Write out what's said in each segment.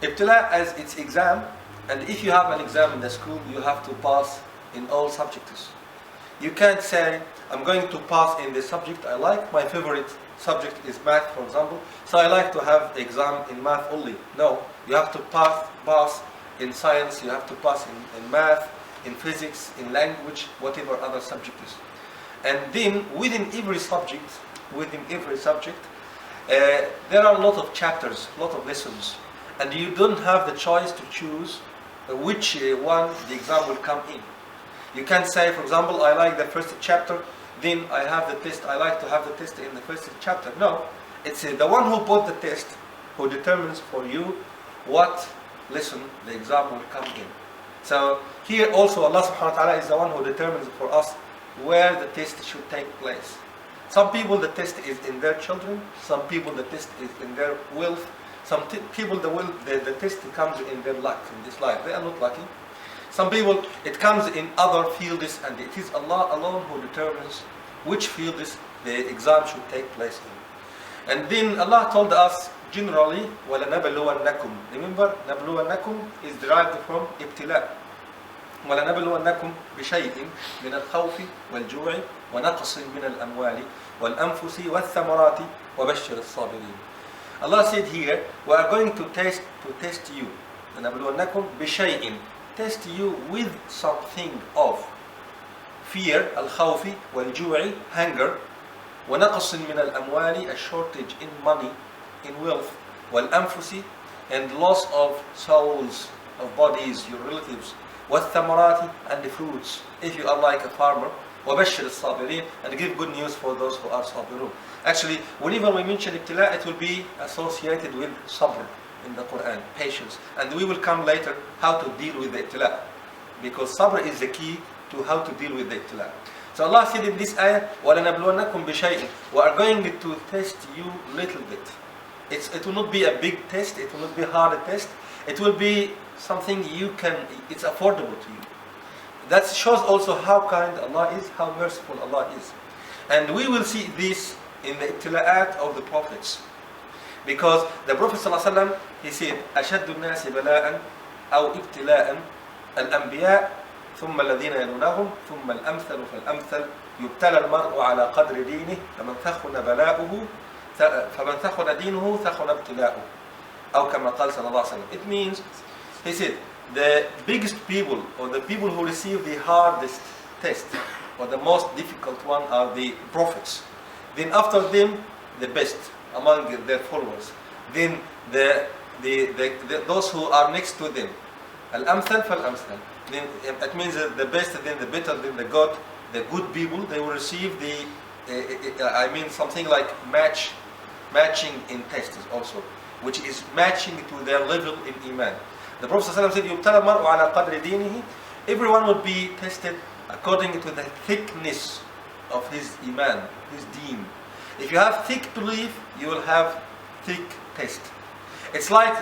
Ibtila'a as its exam, and if you have an exam in the school, you have to pass in all subjects. You can't say, I'm going to pass in the subject I like. My favorite subject is math, for example, so I like to have the exam in math only. No, you have to pass in science, you have to pass in math, in physics, in language, whatever other subject is. And then within every subject, there are a lot of chapters, a lot of lessons, and you don't have the choice to choose which one the exam will come in. You can say, for example, I like the first chapter, then I have the test, I like to have the test in the first chapter. No, it's the one who put the test who determines for you what lesson the exam will come in. So here also Allah subhanahu wa ta'ala is the one who determines for us where the test should take place. Some people the test is in their children, some people the test is in their wealth, some people the test comes in their luck, in this life. They are not lucky. Some people it comes in other fields, and it is Allah alone who determines which fields the exam should take place in. And then Allah told us generally, وَلَنَبْلُوَنَّكُمْ. Remember, نَبْلُوَنَّكُمْ is derived from Ibtila'a. وَلَنَبْلُوَنَّكُمْ بِشَيْءٍ مِنَ الْخَوْفِ وَالْجُوعِ وَنَقْصٍ مِنَ الْأَمْوَالِ وَالْأَنفُسِ وَالثَّمَرَاتِ وَبَشِّرِ الصَّابِرِينَ. Allah said here, we are going to test you. وَلَنَبْلُوَنَّكُمْ بِشَيْءٍ. Test you with something of fear, al-khawfi, wal-ju'i, hunger, وَنَقْصٍ مِنَ الْأَمْوَالِ, a shortage in money, in wealth, wal-anfusi, and loss of souls, of bodies, your relatives, وَالثَّمَرَاتِ, and the fruits, if you are like a farmer, وَبَشِّرِ الصَّابِرِينَ, and give good news for those who are sabirun. Actually, whenever we mention ibtila, it will be associated with sabr in the Quran, patience. And we will come later how to deal with the ibtila, because sabr is the key to how to deal with the ibtila. So Allah said in this ayah, وَلَنَبْلُوَنَّكُمْ بِشَيْءٍ. We are going to test you little bit. It will not be a big test, it will not be a hard test. It will be something it's affordable to you. That shows also how kind Allah is, how merciful Allah is. And we will see this in the ibtila'at of the prophets. Because the Prophet ﷺ, he said, أَشَدُّ النَّاسِ بَلَاءً أَوْ إِبْتِلَاءً الْأَنْبِيَاء ثُمَّ الَّذِينَ يَلُونَهُمْ ثُمَّ الْأَمْثَلُ فَالْأَمْثَلُ يُبْتَلَى الْمَرْءُ عَلَى قَدْرِ دِينِهِ فَمَنْ ثَخُنَ دِينُهُ ثَخُنَ ابْتِلَاؤُهُ أو كما قال صلى الله عليه وسلم. It means, he said, the biggest people, or the people who receive the hardest test, or the most difficult one, are the prophets. Then after them, the best among their followers. Then those who are next to them. Al-amthal fal-amthal. Then it means the best, then the better, then the good people, they will receive something like matching in tests also, which is matching to their level in iman. The Prophet ﷺ said, يُبْتَلَى الْمَرْءُ عَلَى قَدْرِ دِينِهِ. Everyone will be tested according to the thickness of his iman, his deen. If you have thick belief, you will have thick test. It's like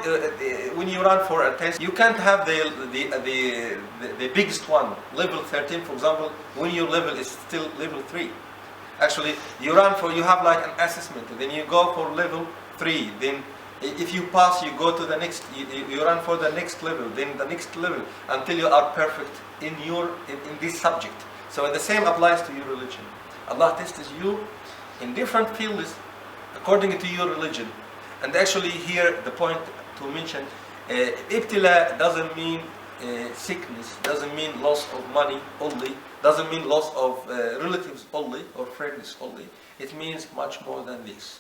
when you run for a test, you can't have the biggest one, level 13, for example, when your level is still level 3. Actually, you have like an assessment, then you go for level 3, then if you pass, you go to the next, you run for the next level, then the next level, until you are perfect in this subject. So the same applies to your religion. Allah tests you in different fields according to your religion. And actually here the point to mention, ibtila doesn't mean sickness, doesn't mean loss of money only, doesn't mean loss of relatives only or friends only. It means much more than this.